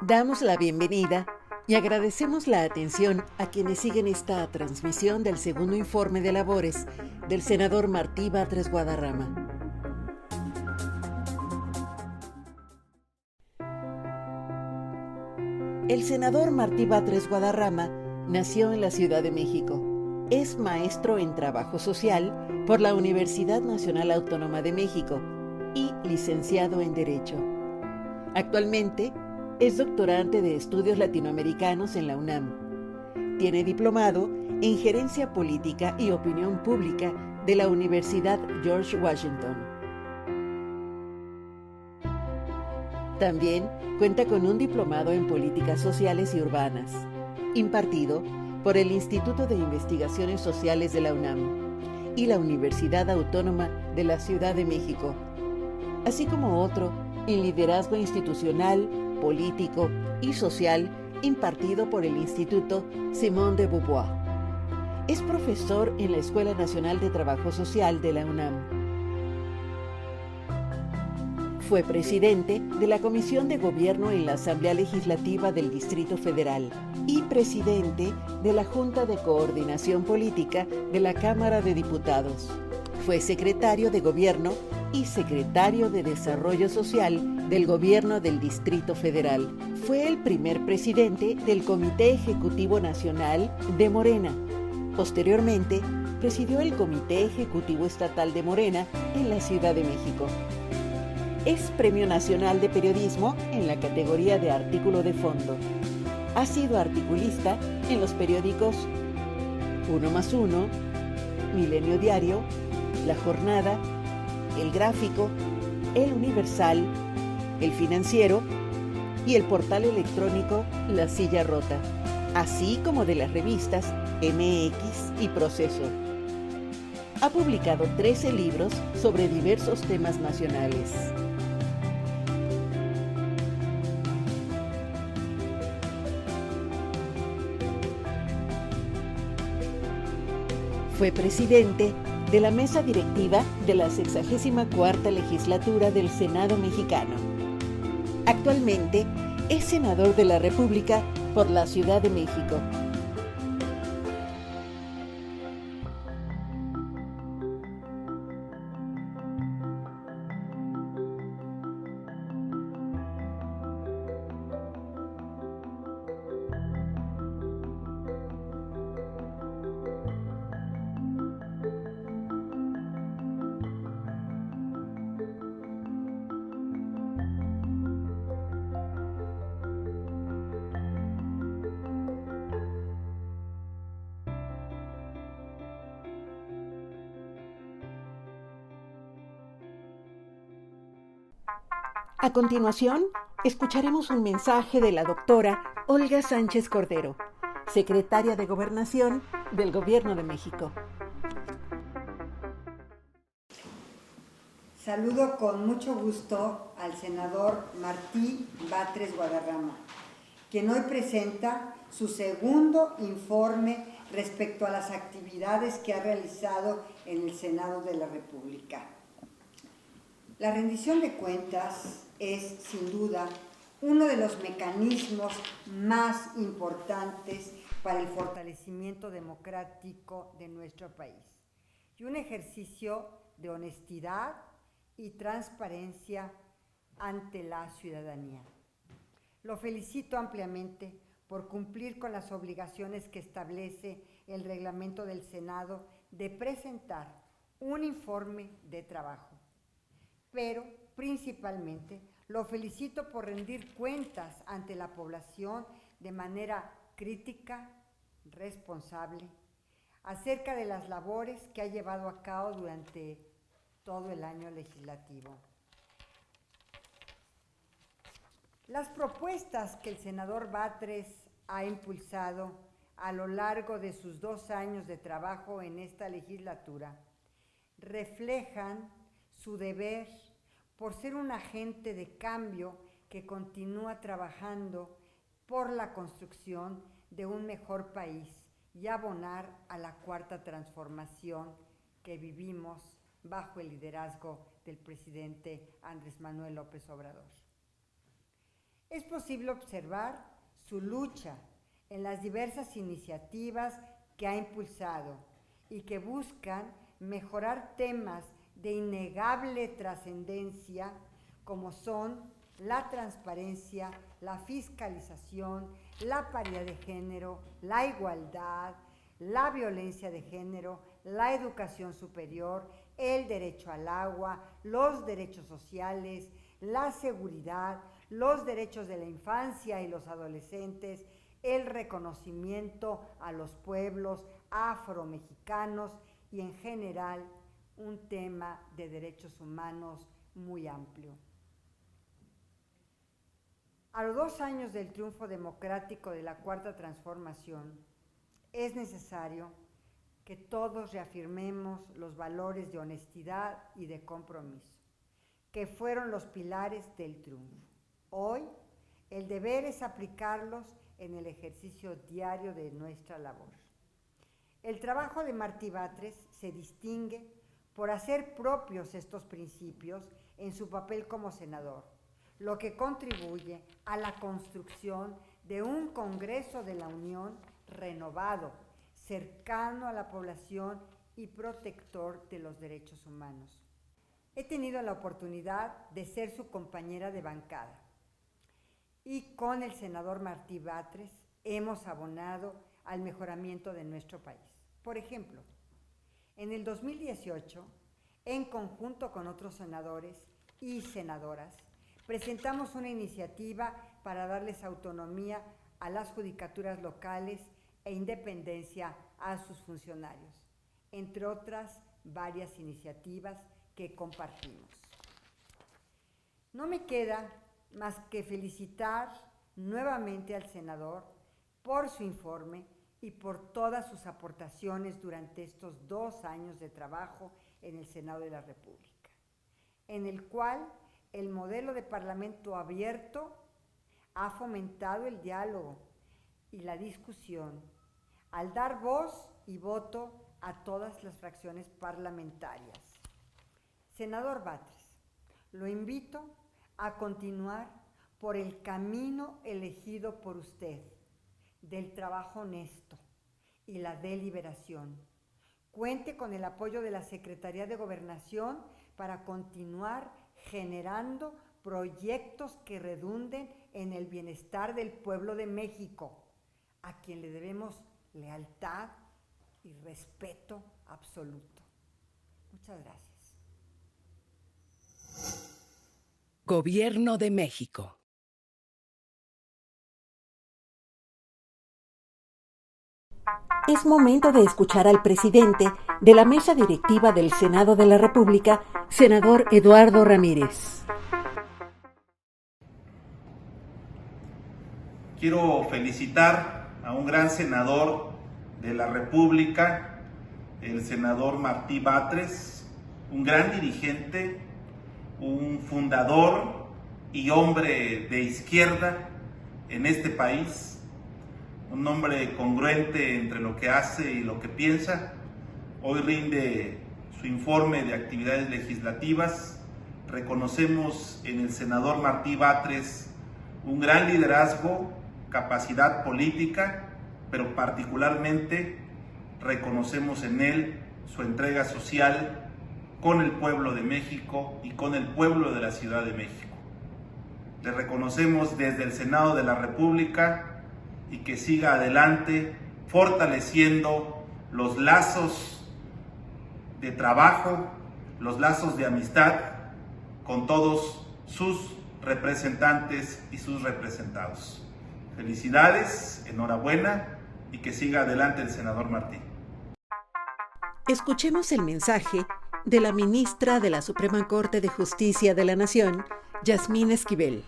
Damos la bienvenida y agradecemos la atención a quienes siguen esta transmisión del segundo informe de labores del senador Martí Batres Guadarrama. El senador Martí Batres Guadarrama nació en la Ciudad de México. Es maestro en Trabajo Social por la Universidad Nacional Autónoma de México y licenciado en Derecho. Actualmente es doctorante de Estudios Latinoamericanos en la UNAM. Tiene diplomado en Gerencia Política y Opinión Pública de la Universidad George Washington. También cuenta con un diplomado en Políticas Sociales y Urbanas, impartido por el Instituto de Investigaciones Sociales de la UNAM y la Universidad Autónoma de la Ciudad de México, así como otro en Liderazgo Institucional, Político y Social, impartido por el Instituto Simone de Beauvoir. Es profesor en la Escuela Nacional de Trabajo Social de la UNAM. Fue presidente de la Comisión de Gobierno en la Asamblea Legislativa del Distrito Federal y presidente de la Junta de Coordinación Política de la Cámara de Diputados. Fue secretario de Gobierno y secretario de Desarrollo Social del Gobierno del Distrito Federal. Fue el primer presidente del Comité Ejecutivo Nacional de Morena. Posteriormente, presidió el Comité Ejecutivo Estatal de Morena en la Ciudad de México. Es Premio Nacional de Periodismo en la categoría de Artículo de Fondo. Ha sido articulista en los periódicos 1+1, Milenio Diario, La Jornada, El Gráfico, El Universal, El Financiero y el portal electrónico La Silla Rota, así como de las revistas MX y Proceso. Ha publicado 13 libros sobre diversos temas nacionales. Fue presidente de la mesa directiva de la 64ª legislatura del Senado mexicano. Actualmente es senador de la República por la Ciudad de México. A continuación, escucharemos un mensaje de la doctora Olga Sánchez Cordero, secretaria de Gobernación del Gobierno de México. Saludo con mucho gusto al senador Martí Batres Guadarrama, quien hoy presenta su segundo informe respecto a las actividades que ha realizado en el Senado de la República. La rendición de cuentas es, sin duda, uno de los mecanismos más importantes para el fortalecimiento democrático de nuestro país y un ejercicio de honestidad y transparencia ante la ciudadanía. Lo felicito ampliamente por cumplir con las obligaciones que establece el reglamento del Senado de presentar un informe de trabajo. Pero, principalmente, lo felicito por rendir cuentas ante la población de manera crítica, responsable, acerca de las labores que ha llevado a cabo durante todo el año legislativo. Las propuestas que el senador Batres ha impulsado a lo largo de sus 2 años de trabajo en esta legislatura reflejan su deber por ser un agente de cambio que continúa trabajando por la construcción de un mejor país y abonar a la cuarta transformación que vivimos bajo el liderazgo del presidente Andrés Manuel López Obrador. Es posible observar su lucha en las diversas iniciativas que ha impulsado y que buscan mejorar temas de innegable trascendencia como son la transparencia, la fiscalización, la paridad de género, la igualdad, la violencia de género, la educación superior, el derecho al agua, los derechos sociales, la seguridad, los derechos de la infancia y los adolescentes, el reconocimiento a los pueblos afromexicanos y en general un tema de derechos humanos muy amplio. A los 2 años del triunfo democrático de la Cuarta Transformación, es necesario que todos reafirmemos los valores de honestidad y de compromiso, que fueron los pilares del triunfo. Hoy, el deber es aplicarlos en el ejercicio diario de nuestra labor. El trabajo de Martí Batres se distingue por hacer propios estos principios en su papel como senador, lo que contribuye a la construcción de un Congreso de la Unión renovado, cercano a la población y protector de los derechos humanos. He tenido la oportunidad de ser su compañera de bancada y con el senador Martí Batres hemos abonado al mejoramiento de nuestro país. Por ejemplo, en el 2018, en conjunto con otros senadores y senadoras, presentamos una iniciativa para darles autonomía a las judicaturas locales e independencia a sus funcionarios, entre otras varias iniciativas que compartimos. No me queda más que felicitar nuevamente al senador por su informe y por todas sus aportaciones durante estos 2 años de trabajo en el Senado de la República, en el cual el modelo de parlamento abierto ha fomentado el diálogo y la discusión al dar voz y voto a todas las fracciones parlamentarias. Senador Batres, lo invito a continuar por el camino elegido por usted, del trabajo honesto y la deliberación. Cuente con el apoyo de la Secretaría de Gobernación para continuar generando proyectos que redunden en el bienestar del pueblo de México, a quien le debemos lealtad y respeto absoluto. Muchas gracias. Gobierno de México. Es momento de escuchar al presidente de la mesa directiva del Senado de la República, senador Eduardo Ramírez. Quiero felicitar a un gran senador de la República, el senador Martí Batres, un gran dirigente, un fundador y hombre de izquierda, en este país, un hombre congruente entre lo que hace y lo que piensa. Hoy rinde su informe de actividades legislativas. Reconocemos en el senador Martí Batres un gran liderazgo, capacidad política, pero particularmente reconocemos en él su entrega social con el pueblo de México y con el pueblo de la Ciudad de México. Le reconocemos desde el Senado de la República y que siga adelante fortaleciendo los lazos de trabajo, los lazos de amistad con todos sus representantes y sus representados. Felicidades, enhorabuena y que siga adelante el senador Martí. Escuchemos el mensaje de la ministra de la Suprema Corte de Justicia de la Nación, Yasmín Esquivel.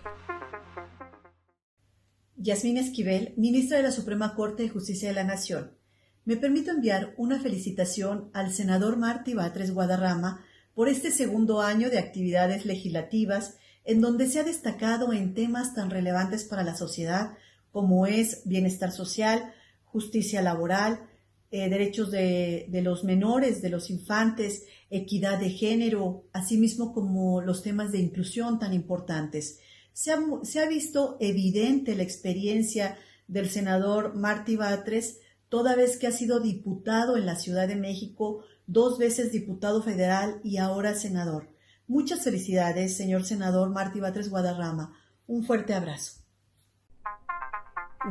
Yasmín Esquivel, ministra de la Suprema Corte de Justicia de la Nación. Me permito enviar una felicitación al senador Martí Batres Guadarrama por este segundo año de actividades legislativas en donde se ha destacado en temas tan relevantes para la sociedad como es bienestar social, justicia laboral, derechos de los menores, de los infantes, equidad de género, asimismo como los temas de inclusión tan importantes. Se ha visto evidente la experiencia del senador Martí Batres, toda vez que ha sido diputado en la Ciudad de México, 2 veces diputado federal y ahora senador. Muchas felicidades, señor senador Martí Batres Guadarrama. Un fuerte abrazo.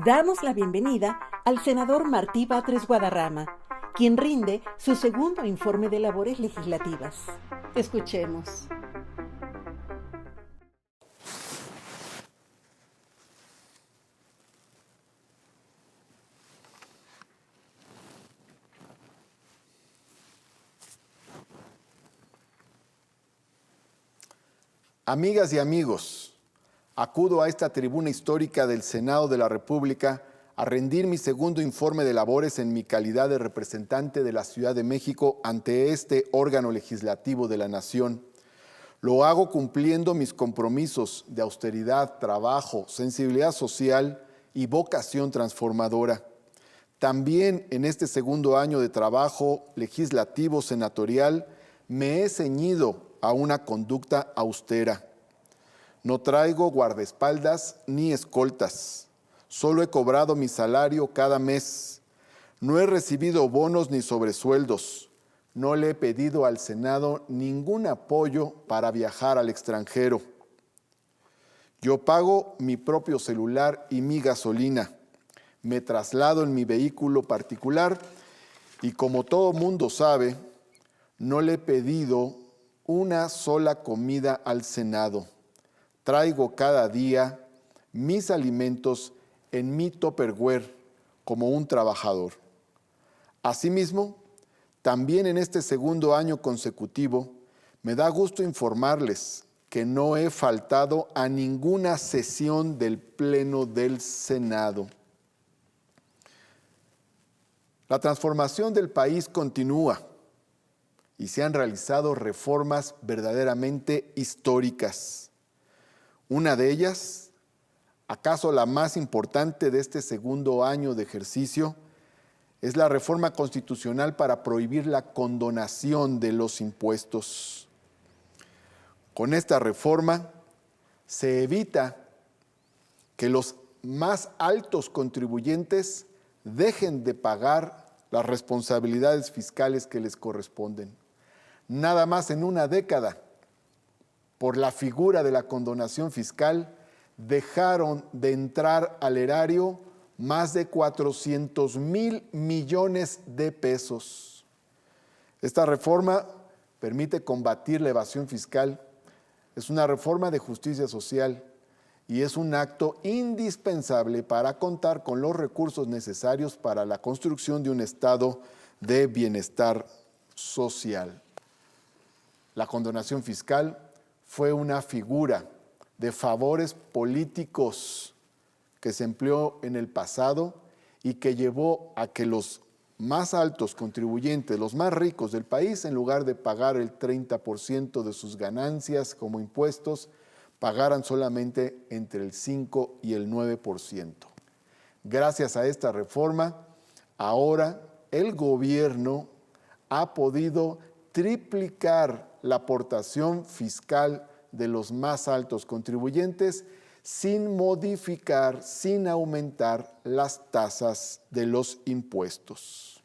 Damos la bienvenida al senador Martí Batres Guadarrama, quien rinde su segundo informe de labores legislativas. Escuchemos. Amigas y amigos, acudo a esta tribuna histórica del Senado de la República a rendir mi segundo informe de labores en mi calidad de representante de la Ciudad de México ante este órgano legislativo de la Nación. Lo hago cumpliendo mis compromisos de austeridad, trabajo, sensibilidad social y vocación transformadora. También en este segundo año de trabajo legislativo senatorial me he ceñido a una conducta austera. No traigo guardaespaldas ni escoltas. Solo he cobrado mi salario cada mes. No he recibido bonos ni sobresueldos. No le he pedido al Senado ningún apoyo para viajar al extranjero. Yo pago mi propio celular y mi gasolina. Me traslado en mi vehículo particular y, como todo mundo sabe, no le he pedido una sola comida al Senado. Traigo cada día mis alimentos en mi Tupperware como un trabajador. Asimismo, también en este segundo año consecutivo, me da gusto informarles que no he faltado a ninguna sesión del Pleno del Senado. La transformación del país continúa y se han realizado reformas verdaderamente históricas. Una de ellas, acaso la más importante de este segundo año de ejercicio, es la reforma constitucional para prohibir la condonación de los impuestos. Con esta reforma se evita que los más altos contribuyentes dejen de pagar las responsabilidades fiscales que les corresponden. Nada más en una década, por la figura de la condonación fiscal, dejaron de entrar al erario más de 400,000 millones de pesos. Esta reforma permite combatir la evasión fiscal, es una reforma de justicia social y es un acto indispensable para contar con los recursos necesarios para la construcción de un estado de bienestar social. La condonación fiscal fue una figura de favores políticos que se empleó en el pasado y que llevó a que los más altos contribuyentes, los más ricos del país, en lugar de pagar el 30% de sus ganancias como impuestos, pagaran solamente entre el 5 y el 9%. Gracias a esta reforma, ahora el gobierno ha podido triplicar la aportación fiscal de los más altos contribuyentes sin modificar, sin aumentar las tasas de los impuestos.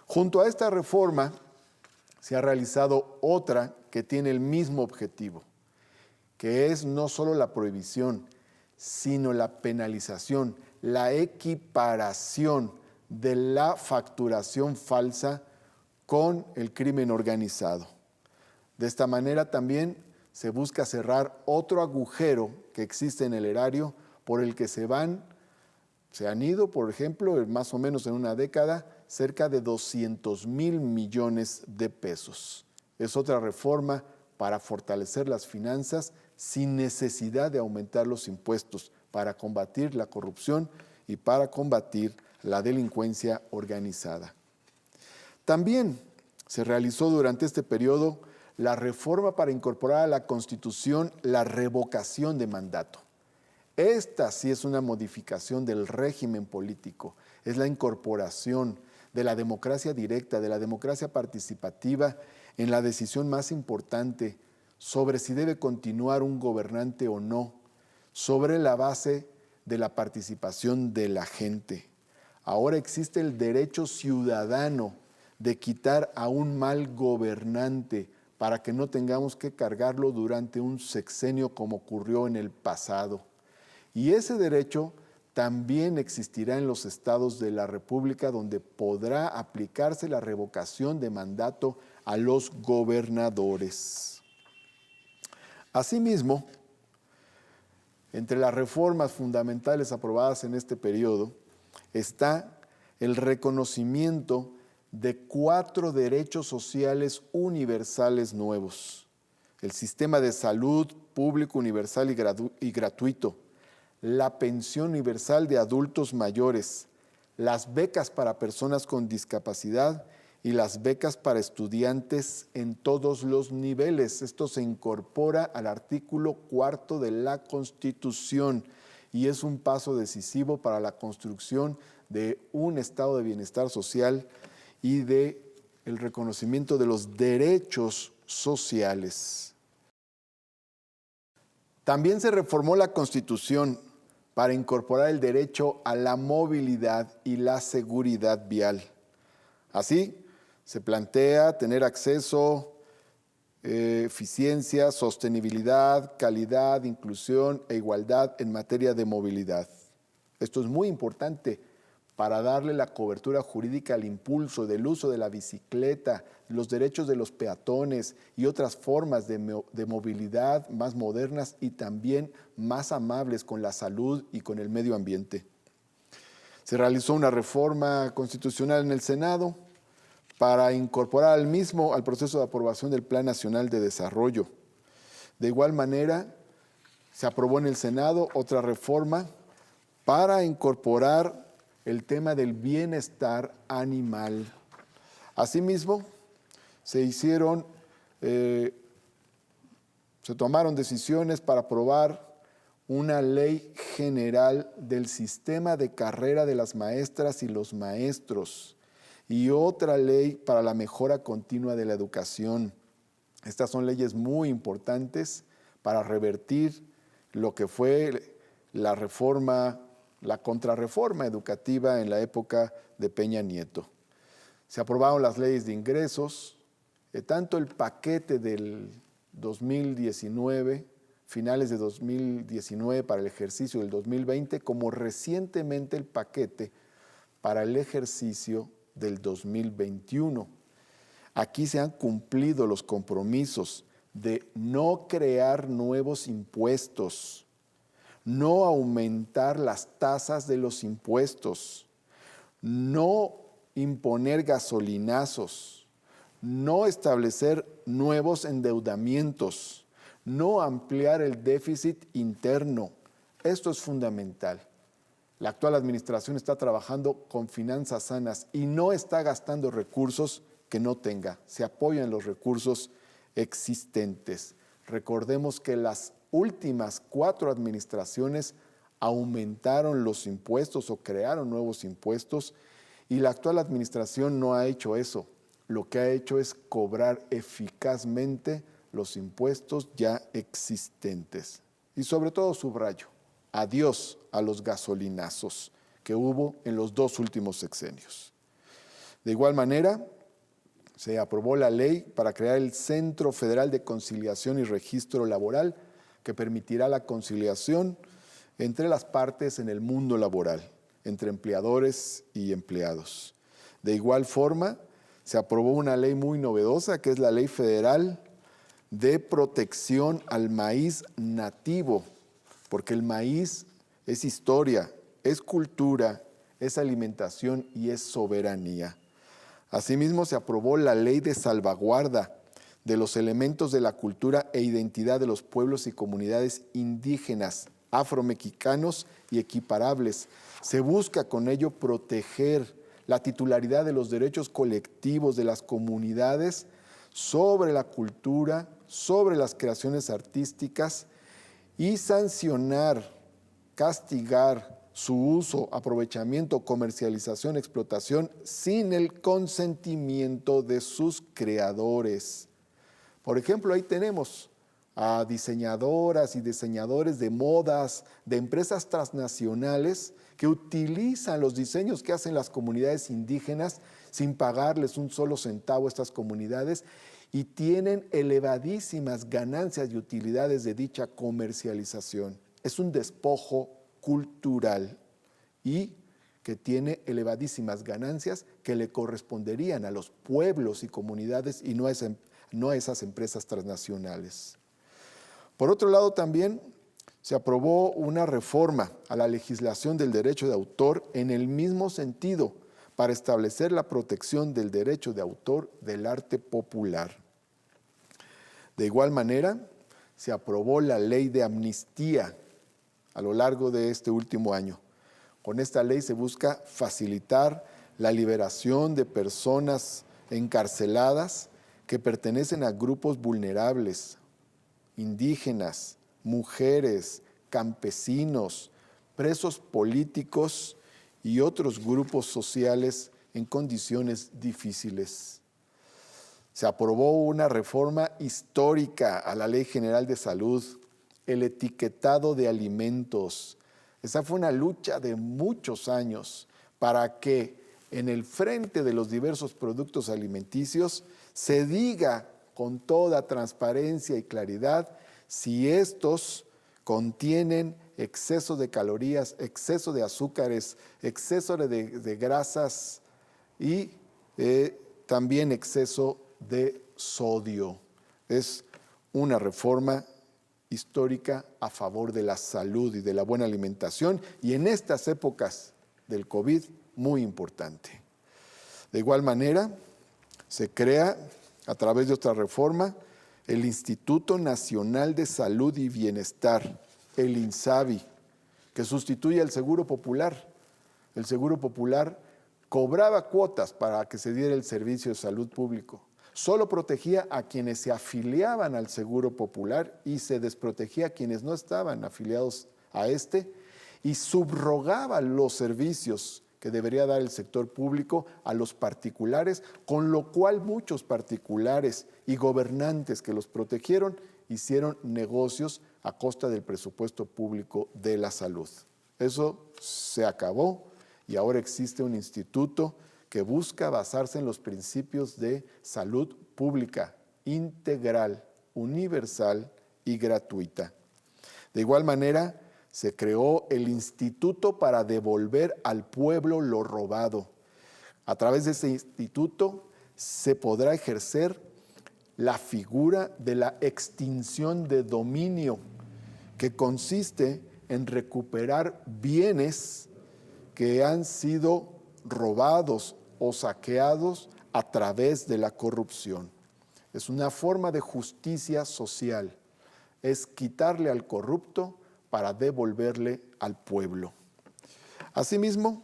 Junto a esta reforma se ha realizado otra que tiene el mismo objetivo, que es no solo la prohibición, sino la penalización, la equiparación de la facturación falsa con el crimen organizado. De esta manera también se busca cerrar otro agujero que existe en el erario por el que se han ido, por ejemplo, más o menos en una década, cerca de 200,000 millones de pesos. Es otra reforma para fortalecer las finanzas sin necesidad de aumentar los impuestos, para combatir la corrupción y para combatir la delincuencia organizada. También se realizó durante este periodo la reforma para incorporar a la Constitución la revocación de mandato. Esta sí es una modificación del régimen político, es la incorporación de la democracia directa, de la democracia participativa en la decisión más importante sobre si debe continuar un gobernante o no, sobre la base de la participación de la gente. Ahora existe el derecho ciudadano de quitar a un mal gobernante para que no tengamos que cargarlo durante un sexenio como ocurrió en el pasado. Y ese derecho también existirá en los estados de la República, donde podrá aplicarse la revocación de mandato a los gobernadores. Asimismo, entre las reformas fundamentales aprobadas en este periodo está el reconocimiento de 4 derechos sociales universales nuevos: el sistema de salud público universal y gratuito, la pensión universal de adultos mayores, las becas para personas con discapacidad y las becas para estudiantes en todos los niveles. Esto se incorpora al artículo 4 de la Constitución y es un paso decisivo para la construcción de un estado de bienestar social y de el reconocimiento de los derechos sociales. También se reformó la Constitución para incorporar el derecho a la movilidad y la seguridad vial. Así, se plantea tener acceso, eficiencia, sostenibilidad, calidad, inclusión e igualdad en materia de movilidad. Esto es muy importante para darle la cobertura jurídica al impulso del uso de la bicicleta, los derechos de los peatones y otras formas de movilidad más modernas y también más amables con la salud y con el medio ambiente. Se realizó una reforma constitucional en el Senado para incorporar al mismo al proceso de aprobación del Plan Nacional de Desarrollo. De igual manera, se aprobó en el Senado otra reforma para incorporar el tema del bienestar animal. Asimismo, se tomaron decisiones para aprobar una ley general del sistema de carrera de las maestras y los maestros y otra ley para la mejora continua de la educación. Estas son leyes muy importantes para revertir lo que fue la contrarreforma educativa en la época de Peña Nieto. Se aprobaron las leyes de ingresos, tanto el paquete del 2019, finales de 2019 para el ejercicio del 2020, como recientemente el paquete para el ejercicio del 2021. Aquí se han cumplido los compromisos de no crear nuevos impuestos, no aumentar las tasas de los impuestos, no imponer gasolinazos, no establecer nuevos endeudamientos, no ampliar el déficit interno. Esto es fundamental. La actual administración está trabajando con finanzas sanas y no está gastando recursos que no tenga. Se apoyan los recursos existentes. Recordemos que las últimas 4 administraciones aumentaron los impuestos o crearon nuevos impuestos, y la actual administración no ha hecho eso. Lo que ha hecho es cobrar eficazmente los impuestos ya existentes. Y sobre todo subrayo, adiós a los gasolinazos que hubo en los 2 últimos sexenios. De igual manera, se aprobó la ley para crear el Centro Federal de Conciliación y Registro Laboral, que permitirá la conciliación entre las partes en el mundo laboral, entre empleadores y empleados. De igual forma, se aprobó una ley muy novedosa, que es la Ley Federal de Protección al Maíz Nativo, porque el maíz es historia, es cultura, es alimentación y es soberanía. Asimismo, se aprobó la Ley de Salvaguarda de los elementos de la cultura e identidad de los pueblos y comunidades indígenas, afromexicanos y equiparables. Se busca con ello proteger la titularidad de los derechos colectivos de las comunidades sobre la cultura, sobre las creaciones artísticas y sancionar, castigar su uso, aprovechamiento, comercialización, explotación sin el consentimiento de sus creadores. Por ejemplo, ahí tenemos a diseñadoras y diseñadores de modas, de empresas transnacionales que utilizan los diseños que hacen las comunidades indígenas sin pagarles un solo centavo a estas comunidades y tienen elevadísimas ganancias y utilidades de dicha comercialización. Es un despojo cultural y que tiene elevadísimas ganancias que le corresponderían a los pueblos y comunidades y no a esas empresas transnacionales. Por otro lado, también se aprobó una reforma a la legislación del derecho de autor en el mismo sentido para establecer la protección del derecho de autor del arte popular. De igual manera, se aprobó la ley de amnistía a lo largo de este último año. Con esta ley se busca facilitar la liberación de personas encarceladas que pertenecen a grupos vulnerables, indígenas, mujeres, campesinos, presos políticos y otros grupos sociales en condiciones difíciles. Se aprobó una reforma histórica a la Ley General de Salud, el etiquetado de alimentos. Esa fue una lucha de muchos años para que en el frente de los diversos productos alimenticios se diga con toda transparencia y claridad si estos contienen exceso de calorías, exceso de azúcares, exceso de grasas y también exceso de sodio. Es una reforma histórica a favor de la salud y de la buena alimentación y en estas épocas del COVID muy importante. De igual manera, se crea a través de otra reforma el Instituto Nacional de Salud y Bienestar, el INSABI, que sustituye al Seguro Popular. El Seguro Popular cobraba cuotas para que se diera el servicio de salud público. Solo protegía a quienes se afiliaban al Seguro Popular y se desprotegía a quienes no estaban afiliados a este y subrogaba los servicios que debería dar el sector público a los particulares, con lo cual muchos particulares y gobernantes que los protegieron hicieron negocios a costa del presupuesto público de la salud. Eso se acabó y ahora existe un instituto que busca basarse en los principios de salud pública, integral, universal y gratuita. De igual manera, se creó el Instituto para devolver al pueblo lo robado. A través de ese instituto se podrá ejercer la figura de la extinción de dominio, que consiste en recuperar bienes que han sido robados o saqueados a través de la corrupción. Es una forma de justicia social, es quitarle al corrupto para devolverle al pueblo. Asimismo,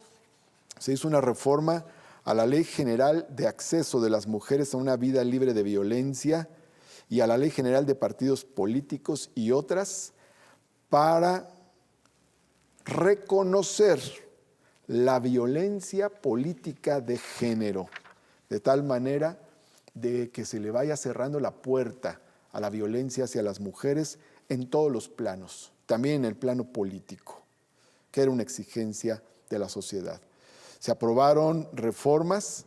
se hizo una reforma a la Ley General de Acceso de las Mujeres a una Vida Libre de Violencia y a la Ley General de Partidos Políticos y otras para reconocer la violencia política de género, de tal manera de que se le vaya cerrando la puerta a la violencia hacia las mujeres en todos los planos, también en el plano político, que era una exigencia de la sociedad. Se aprobaron reformas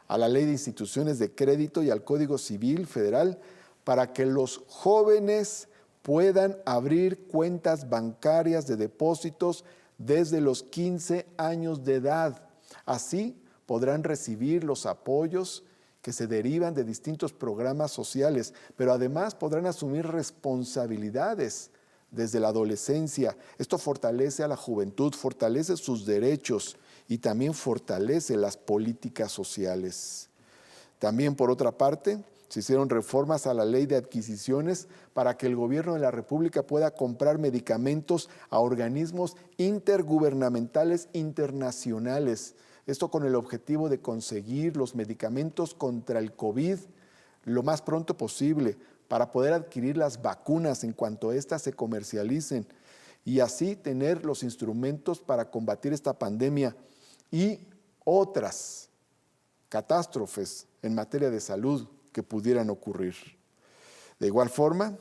a la Ley de Instituciones de Crédito y al Código Civil Federal para que los jóvenes puedan abrir cuentas bancarias de depósitos desde los 15 años de edad. Así podrán recibir los apoyos que se derivan de distintos programas sociales, pero además podrán asumir responsabilidades desde la adolescencia. Esto fortalece a la juventud, fortalece sus derechos y también fortalece las políticas sociales. También, por otra parte, se hicieron reformas a la Ley de Adquisiciones para que el gobierno de la República pueda comprar medicamentos a organismos intergubernamentales internacionales. Esto con el objetivo de conseguir los medicamentos contra el COVID lo más pronto posible para poder adquirir las vacunas en cuanto éstas se comercialicen y así tener los instrumentos para combatir esta pandemia y otras catástrofes en materia de salud que pudieran ocurrir. De igual forma,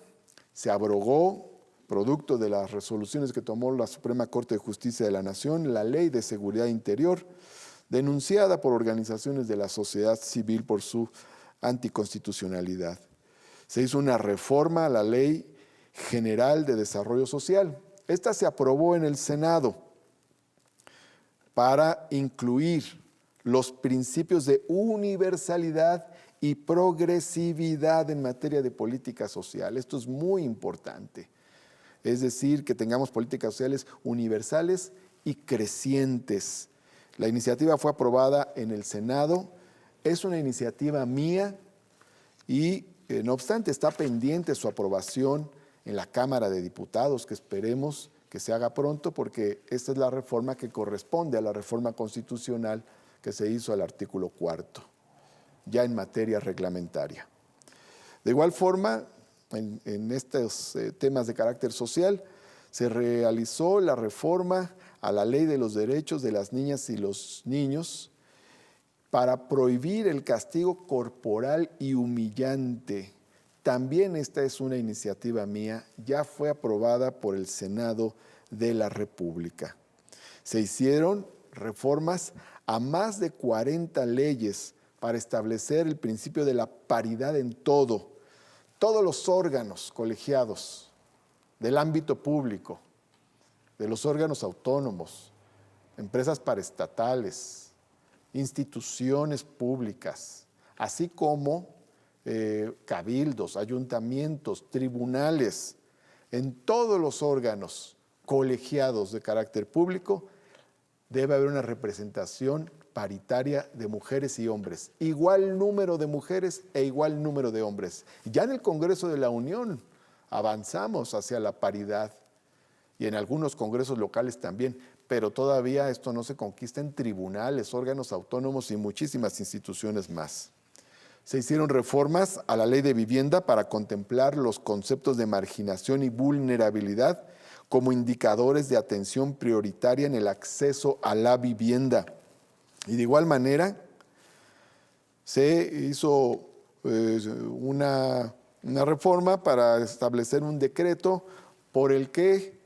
se abrogó, producto de las resoluciones que tomó la Suprema Corte de Justicia de la Nación, la Ley de Seguridad Interior, denunciada por organizaciones de la sociedad civil por su anticonstitucionalidad. Se hizo una reforma a la Ley General de Desarrollo Social. Esta se aprobó en el Senado para incluir los principios de universalidad y progresividad en materia de política social. Esto es muy importante. Es decir, que tengamos políticas sociales universales y crecientes. La iniciativa fue aprobada en el Senado. Es una iniciativa mía y, no obstante, está pendiente su aprobación en la Cámara de Diputados, que esperemos que se haga pronto, porque esta es la reforma que corresponde a la reforma constitucional que se hizo al artículo 4, ya en materia reglamentaria. De igual forma, en estos temas de carácter social, se realizó la reforma a la Ley de los Derechos de las Niñas y los Niños para prohibir el castigo corporal y humillante. También esta es una iniciativa mía, ya fue aprobada por el Senado de la República. Se hicieron reformas a más de 40 leyes para establecer el principio de la paridad en todo. Todos los órganos colegiados del ámbito público, de los órganos autónomos, empresas paraestatales, instituciones públicas, así como cabildos, ayuntamientos, tribunales, en todos los órganos colegiados de carácter público debe haber una representación paritaria de mujeres y hombres, igual número de mujeres e igual número de hombres. Ya en el Congreso de la Unión avanzamos hacia la paridad y en algunos congresos locales también, pero todavía esto no se conquista en tribunales, órganos autónomos y muchísimas instituciones más. Se hicieron reformas a la Ley de Vivienda para contemplar los conceptos de marginación y vulnerabilidad como indicadores de atención prioritaria en el acceso a la vivienda. Y de igual manera, se hizo una reforma para establecer un decreto por el que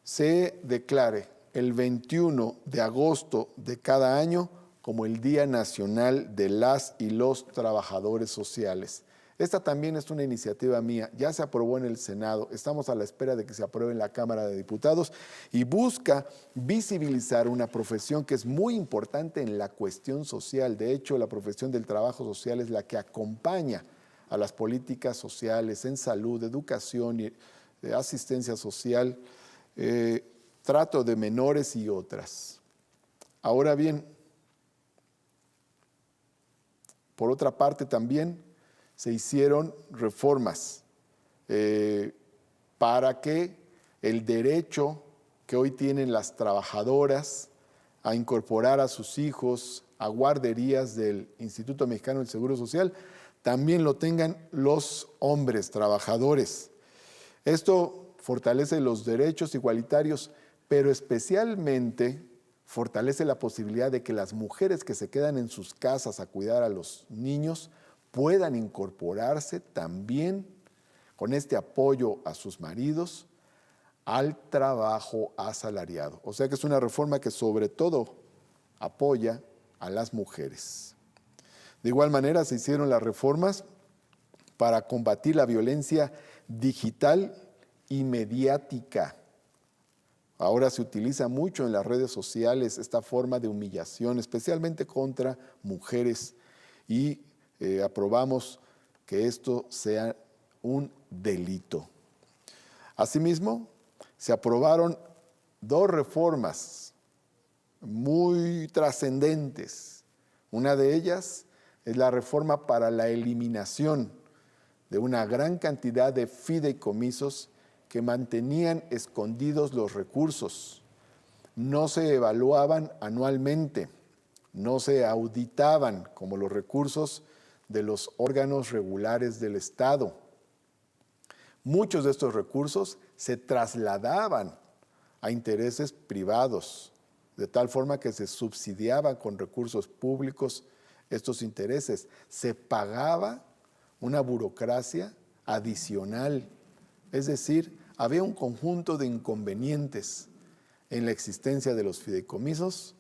se declare el 21 de agosto de cada año como el Día Nacional de las y los Trabajadores Sociales. Esta también es una iniciativa mía, ya se aprobó en el Senado, estamos a la espera de que se apruebe en la Cámara de Diputados y busca visibilizar una profesión que es muy importante en la cuestión social. De hecho, la profesión del trabajo social es la que acompaña a las políticas sociales en salud, educación y asistencia social, trato de menores y otras. Ahora bien, por otra parte también se hicieron reformas para que el derecho que hoy tienen las trabajadoras a incorporar a sus hijos a guarderías del Instituto Mexicano del Seguro Social también lo tengan los hombres trabajadores. Esto fortalece los derechos igualitarios, pero especialmente fortalece la posibilidad de que las mujeres que se quedan en sus casas a cuidar a los niños puedan incorporarse también con este apoyo a sus maridos al trabajo asalariado. O sea que es una reforma que sobre todo apoya a las mujeres. De igual manera se hicieron las reformas para combatir la violencia digital y mediática. Ahora se utiliza mucho en las redes sociales esta forma de humillación, especialmente contra mujeres, y aprobamos que esto sea un delito. Asimismo, se aprobaron 2 reformas muy trascendentes. Una de ellas es la reforma para la eliminación de una gran cantidad de fideicomisos que mantenían escondidos los recursos. No se evaluaban anualmente, no se auditaban como los recursos de los órganos regulares del Estado. Muchos de estos recursos se trasladaban a intereses privados, de tal forma que se subsidiaban con recursos públicos estos intereses. Se pagaba una burocracia adicional, es decir, había un conjunto de inconvenientes en la existencia de los fideicomisos,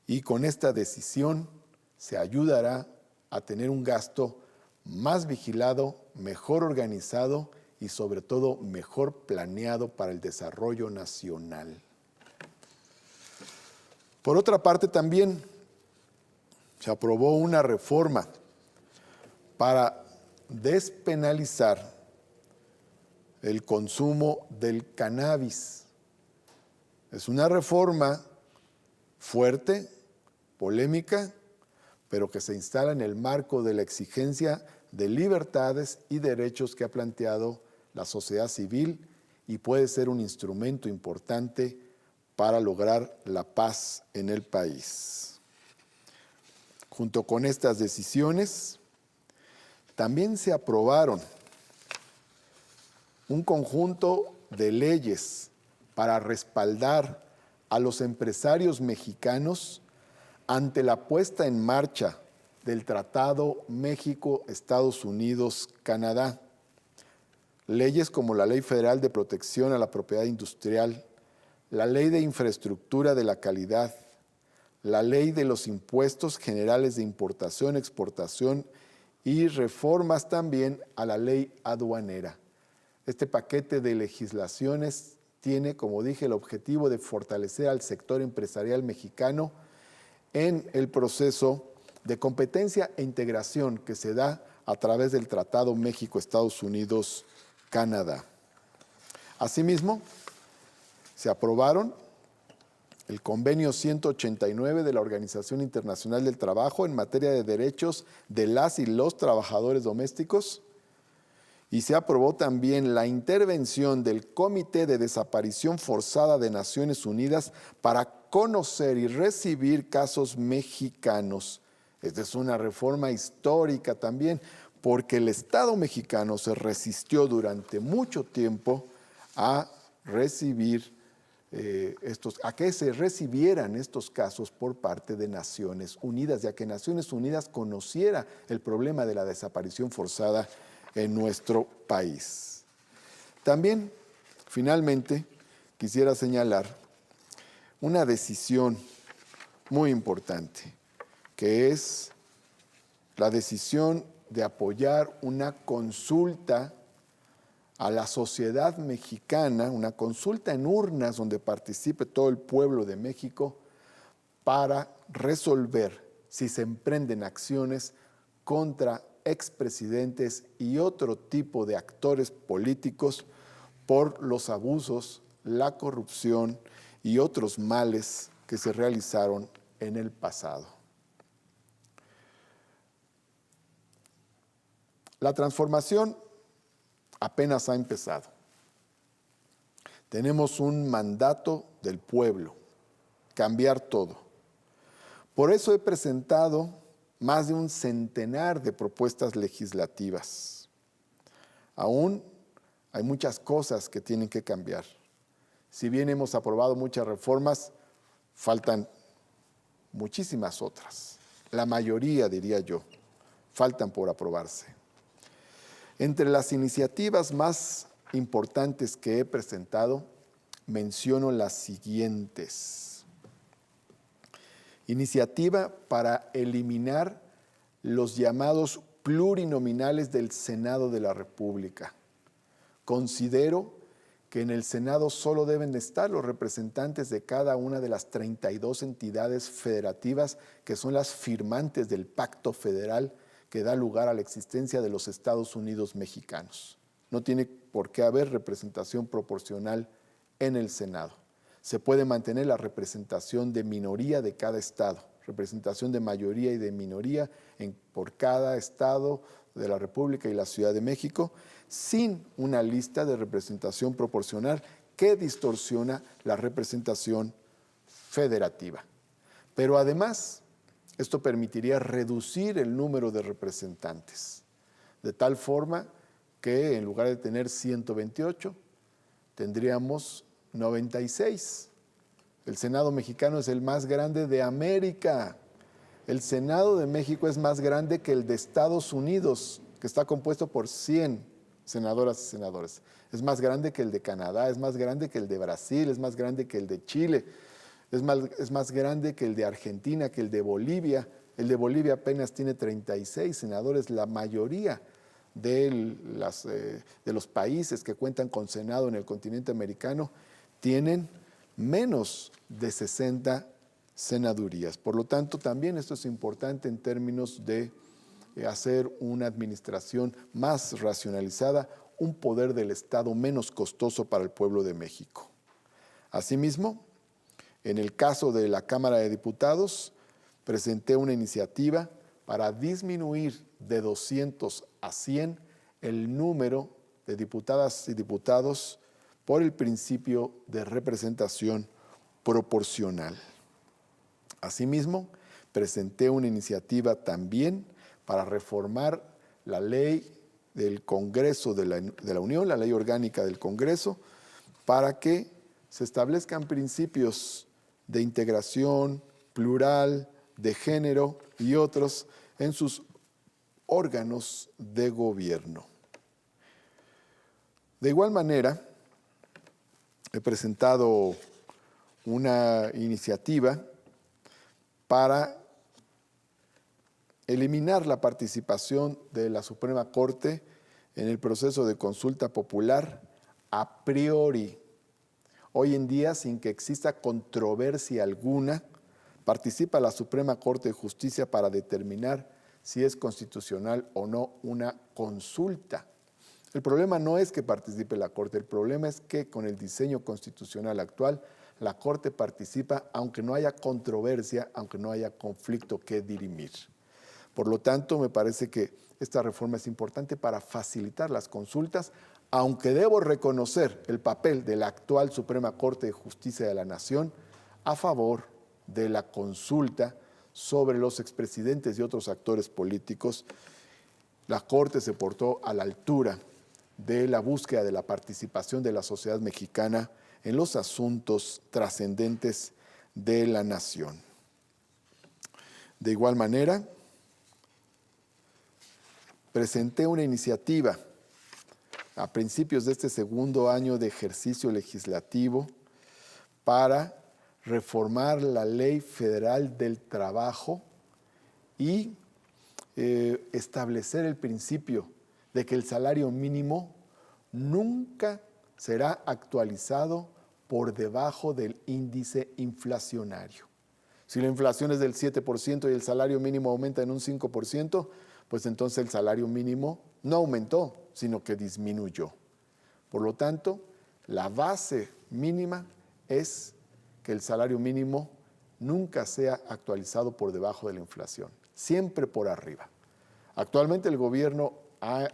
y con esta decisión se ayudará a tener un gasto más vigilado, mejor organizado y sobre todo mejor planeado para el desarrollo nacional. Por otra parte, también se aprobó una reforma para despenalizar el consumo del cannabis. Es una reforma fuerte, polémica, pero que se instala en el marco de la exigencia de libertades y derechos que ha planteado la sociedad civil, y puede ser un instrumento importante para lograr la paz en el país. Junto con estas decisiones, también se aprobaron un conjunto de leyes para respaldar a los empresarios mexicanos ante la puesta en marcha del Tratado México-Estados Unidos-Canadá. Leyes como la Ley Federal de Protección a la Propiedad Industrial, la Ley de Infraestructura de la Calidad, la Ley de los Impuestos Generales de Importación, Exportación y reformas también a la Ley Aduanera. Este paquete de legislaciones tiene, como dije, el objetivo de fortalecer al sector empresarial mexicano en el proceso de competencia e integración que se da a través del Tratado México-Estados Unidos-Canadá. Asimismo, se aprobaron el Convenio 189 de la Organización Internacional del Trabajo en materia de derechos de las y los trabajadores domésticos, y se aprobó también la intervención del Comité de Desaparición Forzada de Naciones Unidas para conocer y recibir casos mexicanos. Esta es una reforma histórica también, porque el Estado mexicano se resistió durante mucho tiempo a recibir a que se recibieran estos casos por parte de Naciones Unidas, ya que Naciones Unidas conociera el problema de la desaparición forzada en nuestro país. También, finalmente, quisiera señalar una decisión muy importante, que es la decisión de apoyar una consulta a la sociedad mexicana, una consulta en urnas donde participe todo el pueblo de México, para resolver si se emprenden acciones contra expresidentes y otro tipo de actores políticos por los abusos, la corrupción y otros males que se realizaron en el pasado. La transformación apenas ha empezado. Tenemos un mandato del pueblo, cambiar todo. Por eso he presentado más de un centenar de propuestas legislativas. Aún Hay muchas cosas que tienen que cambiar. Si bien hemos aprobado muchas reformas, faltan muchísimas otras. La mayoría, diría yo, faltan por aprobarse. Entre las iniciativas más importantes que he presentado, menciono las siguientes. Iniciativa para eliminar los llamados plurinominales del Senado de la República. Considero que en el Senado solo deben de estar los representantes de cada una de las 32 entidades federativas que son las firmantes del Pacto Federal que da lugar a la existencia de los Estados Unidos mexicanos. No tiene por qué haber representación proporcional en el Senado. Se puede mantener la representación de minoría de cada estado, representación de mayoría y de minoría por cada estado de la República y la Ciudad de México, sin una lista de representación proporcional que distorsiona la representación federativa. Pero además, esto permitiría reducir el número de representantes, de tal forma que en lugar de tener 128, tendríamos 96. El Senado mexicano es el más grande de América. El Senado de México es más grande que el de Estados Unidos, que está compuesto por 100 senadoras y senadores. Es más grande que el de Canadá, es más grande que el de Brasil, es más grande que el de Chile, es más grande que el de Argentina, que el de Bolivia. El de Bolivia apenas tiene 36 senadores, la mayoría de los países que cuentan con Senado en el continente americano tienen menos de 60 senadurías. Por lo tanto, también esto es importante en términos de hacer una administración más racionalizada, un poder del Estado menos costoso para el pueblo de México. Asimismo, en el caso de la Cámara de Diputados, presenté una iniciativa para disminuir de 200 a 100 el número de diputadas y diputados por el principio de representación proporcional. Asimismo, presenté una iniciativa también para reformar la ley del Congreso de la Unión, la ley orgánica del Congreso, para que se establezcan principios de integración plural, de género y otros en sus órganos de gobierno. De igual manera, he presentado una iniciativa para eliminar la participación de la Suprema Corte en el proceso de consulta popular a priori. Hoy en día, sin que exista controversia alguna, participa la Suprema Corte de Justicia para determinar si es constitucional o no una consulta. El problema no es que participe la Corte, el problema es que con el diseño constitucional actual, la Corte participa aunque no haya controversia, aunque no haya conflicto que dirimir. Por lo tanto, me parece que esta reforma es importante para facilitar las consultas, aunque debo reconocer el papel de la actual Suprema Corte de Justicia de la Nación a favor de la consulta sobre los expresidentes y otros actores políticos. La Corte se portó a la altura de la búsqueda de la participación de la sociedad mexicana en los asuntos trascendentes de la nación. De igual manera, presenté una iniciativa a principios de este segundo año de ejercicio legislativo para reformar la Ley Federal del Trabajo y establecer el principio de que el salario mínimo nunca será actualizado por debajo del índice inflacionario. Si la inflación es del 7% y el salario mínimo aumenta en un 5%, pues entonces el salario mínimo no aumentó, sino que disminuyó. Por lo tanto, la base mínima es que el salario mínimo nunca sea actualizado por debajo de la inflación, siempre por arriba. Actualmente el gobierno ha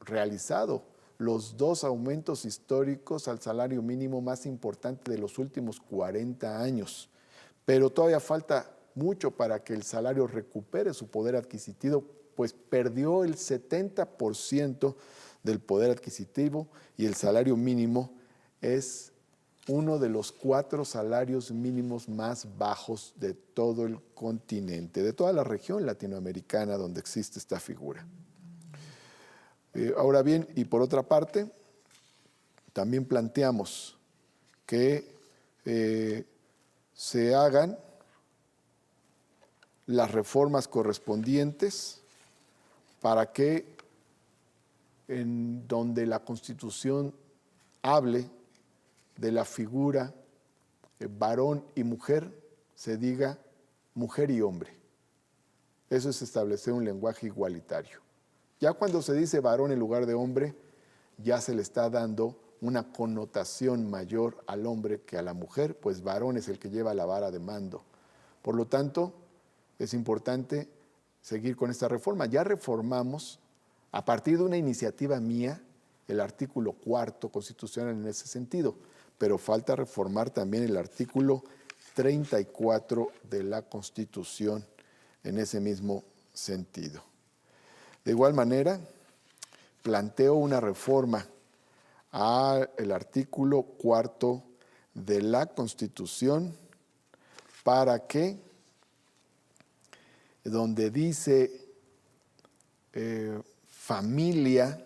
realizado los 2 aumentos históricos al salario mínimo más importantes de los últimos 40 años, pero todavía falta mucho para que el salario recupere su poder adquisitivo, pues perdió el 70% del poder adquisitivo y el salario mínimo es uno de los 4 salarios mínimos más bajos de todo el continente, de toda la región latinoamericana donde existe esta figura. Ahora bien, y por otra parte, también planteamos que se hagan las reformas correspondientes para que en donde la Constitución hable de la figura varón y mujer, se diga mujer y hombre. Eso es establecer un lenguaje igualitario. Ya cuando se dice varón en lugar de hombre, ya se le está dando una connotación mayor al hombre que a la mujer, pues varón es el que lleva la vara de mando. Por lo tanto, es importante seguir con esta reforma. Ya reformamos, a partir de una iniciativa mía, el artículo 4 constitucional en ese sentido, pero falta reformar también el artículo 34 de la Constitución en ese mismo sentido. De igual manera, planteo una reforma al artículo 4 de la Constitución para que, donde dice familia,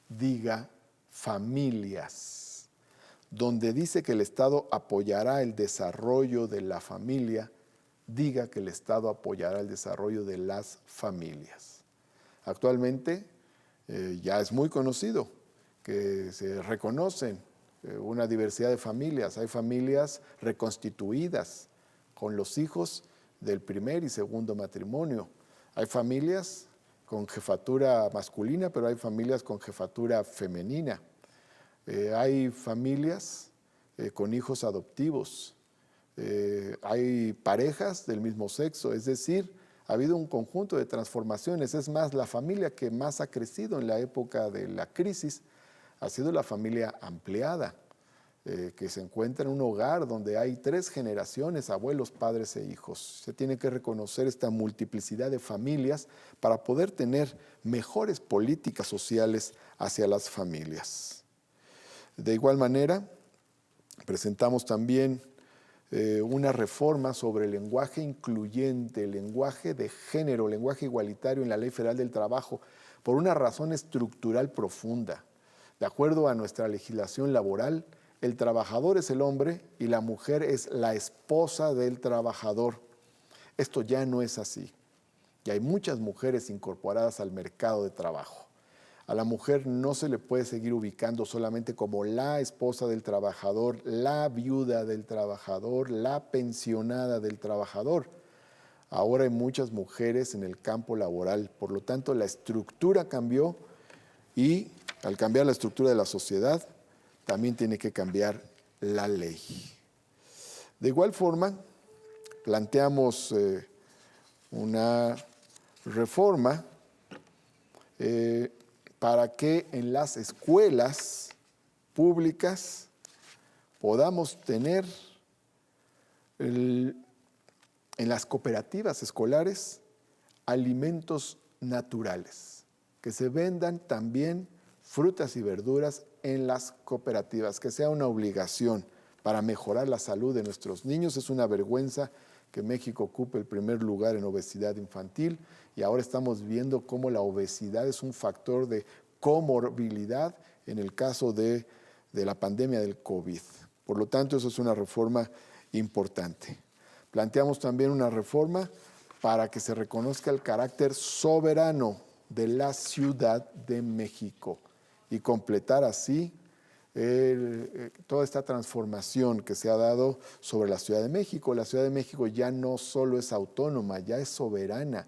diga familias. Donde dice que el Estado apoyará el desarrollo de la familia, diga que el Estado apoyará el desarrollo de las familias. Actualmente ya es muy conocido que se reconocen una diversidad de familias. Hay familias reconstituidas con los hijos del primer y segundo matrimonio. Hay familias con jefatura masculina, pero hay familias con jefatura femenina. Hay familias con hijos adoptivos. Hay parejas del mismo sexo, es decir, ha habido un conjunto de transformaciones. Es más, la familia que más ha crecido en la época de la crisis ha sido la familia ampliada, que se encuentra en un hogar donde hay 3 generaciones, abuelos, padres e hijos. Se tiene que reconocer esta multiplicidad de familias para poder tener mejores políticas sociales hacia las familias. De igual manera, presentamos también una reforma sobre el lenguaje incluyente, el lenguaje de género, el lenguaje igualitario en la Ley Federal del Trabajo, por una razón estructural profunda. De acuerdo a nuestra legislación laboral, el trabajador es el hombre y la mujer es la esposa del trabajador. Esto ya no es así. Y hay muchas mujeres incorporadas al mercado de trabajo. A la mujer no se le puede seguir ubicando solamente como la esposa del trabajador, la viuda del trabajador, la pensionada del trabajador. Ahora hay muchas mujeres en el campo laboral, por lo tanto la estructura cambió y al cambiar la estructura de la sociedad, también tiene que cambiar la ley. De igual forma, planteamos una reforma para que en las escuelas públicas podamos tener en las cooperativas escolares alimentos naturales, que se vendan también frutas y verduras en las cooperativas, que sea una obligación para mejorar la salud de nuestros niños. Es una vergüenza que México ocupe el primer lugar en obesidad infantil y ahora estamos viendo cómo la obesidad es un factor de comorbilidad en el caso de la pandemia del COVID. Por lo tanto, eso es una reforma importante. Planteamos también una reforma para que se reconozca el carácter soberano de la Ciudad de México y completar así toda esta transformación que se ha dado sobre la Ciudad de México. La Ciudad de México ya no solo es autónoma, ya es soberana,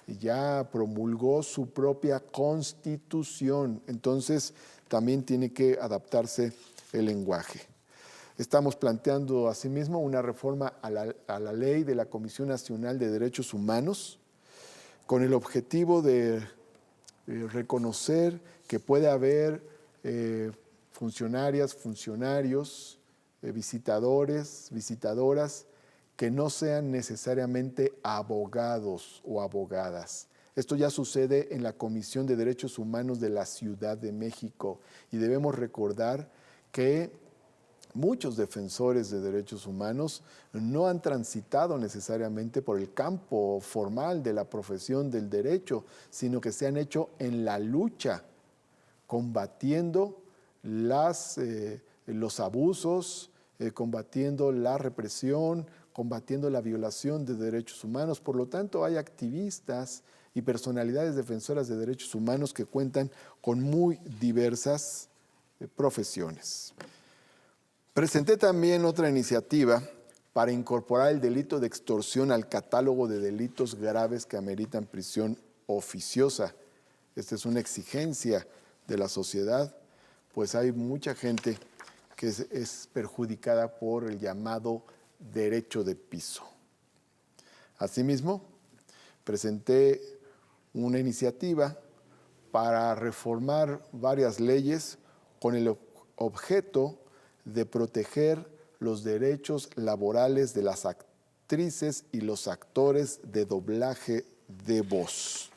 ya promulgó su propia constitución, entonces también tiene que adaptarse el lenguaje. Estamos planteando asimismo una reforma a la ley de la Comisión Nacional de Derechos Humanos con el objetivo de reconocer que puede haber funcionarias, funcionarios, visitadores, visitadoras que no sean necesariamente abogados o abogadas. Esto ya sucede en la Comisión de Derechos Humanos de la Ciudad de México y debemos recordar que muchos defensores de derechos humanos no han transitado necesariamente por el campo formal de la profesión del derecho, sino que se han hecho en la lucha, combatiendo los abusos, combatiendo la represión, combatiendo la violación de derechos humanos. Por lo tanto, hay activistas y personalidades defensoras de derechos humanos que cuentan con muy diversas profesiones. Presenté también otra iniciativa para incorporar el delito de extorsión al catálogo de delitos graves que ameritan prisión oficiosa. Esta es una exigencia de la sociedad, pues hay mucha gente que es perjudicada por el llamado derecho de piso. Asimismo, presenté una iniciativa para reformar varias leyes con el objeto de proteger los derechos laborales de las actrices y los actores de doblaje de voz.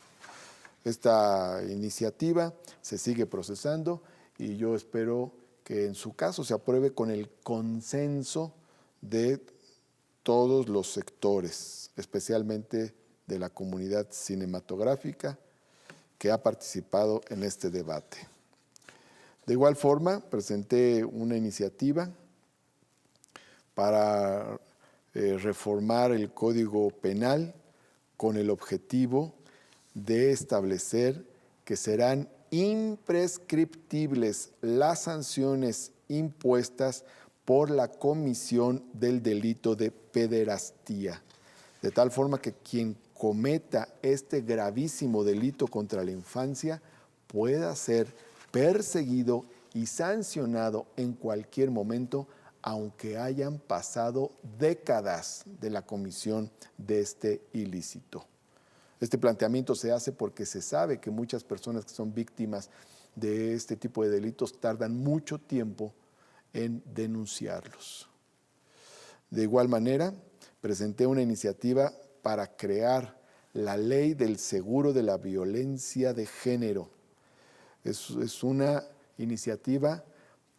Esta iniciativa se sigue procesando y yo espero que en su caso se apruebe con el consenso de todos los sectores, especialmente de la comunidad cinematográfica que ha participado en este debate. De igual forma, presenté una iniciativa para reformar el Código Penal con el objetivo de establecer que serán imprescriptibles las sanciones impuestas por la comisión del delito de pederastía, de tal forma que quien cometa este gravísimo delito contra la infancia pueda ser perseguido y sancionado en cualquier momento, aunque hayan pasado décadas de la comisión de este ilícito. Este planteamiento se hace porque se sabe que muchas personas que son víctimas de este tipo de delitos tardan mucho tiempo en denunciarlos. De igual manera, presenté una iniciativa para crear la ley del seguro de la violencia de género. Es una iniciativa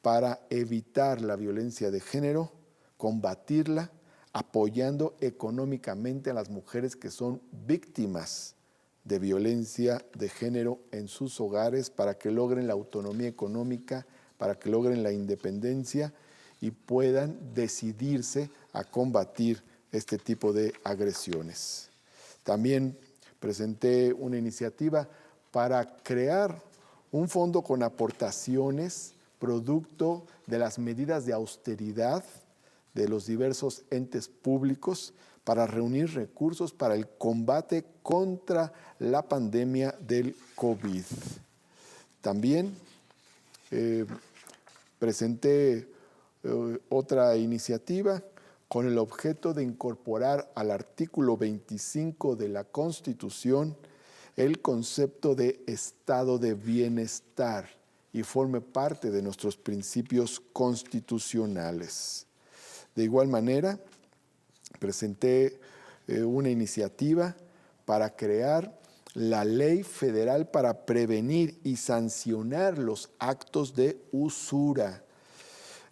para evitar la violencia de género, combatirla, apoyando económicamente a las mujeres que son víctimas de violencia de género en sus hogares para que logren la autonomía económica, para que logren la independencia y puedan decidirse a combatir este tipo de agresiones. También presenté una iniciativa para crear un fondo con aportaciones producto de las medidas de austeridad de los diversos entes públicos para reunir recursos para el combate contra la pandemia del COVID. También presenté otra iniciativa con el objeto de incorporar al artículo 25 de la Constitución el concepto de estado de bienestar y forme parte de nuestros principios constitucionales. De igual manera, presenté una iniciativa para crear la Ley Federal para prevenir y sancionar los actos de usura.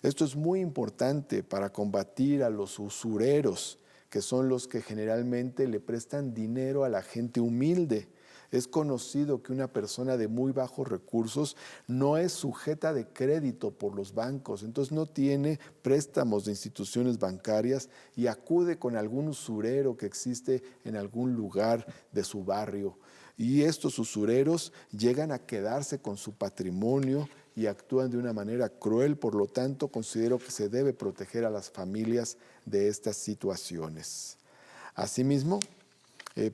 Esto es muy importante para combatir a los usureros, que son los que generalmente le prestan dinero a la gente humilde. Es conocido que una persona de muy bajos recursos no es sujeta de crédito por los bancos, entonces no tiene préstamos de instituciones bancarias y acude con algún usurero que existe en algún lugar de su barrio. Y estos usureros llegan a quedarse con su patrimonio y actúan de una manera cruel, por lo tanto considero que se debe proteger a las familias de estas situaciones. Asimismo,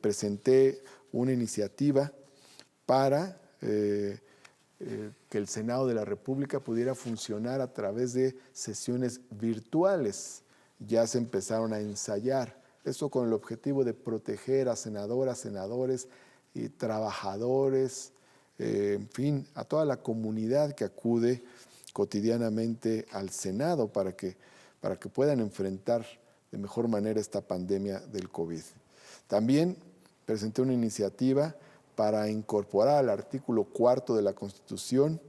presenté una iniciativa para que el Senado de la República pudiera funcionar a través de sesiones virtuales. Ya se empezaron a ensayar, esto con el objetivo de proteger a senadoras, senadores y trabajadores, en fin, a toda la comunidad que acude cotidianamente al Senado para que puedan enfrentar de mejor manera esta pandemia del COVID. También presenté una iniciativa para incorporar al artículo 4 de la Constitución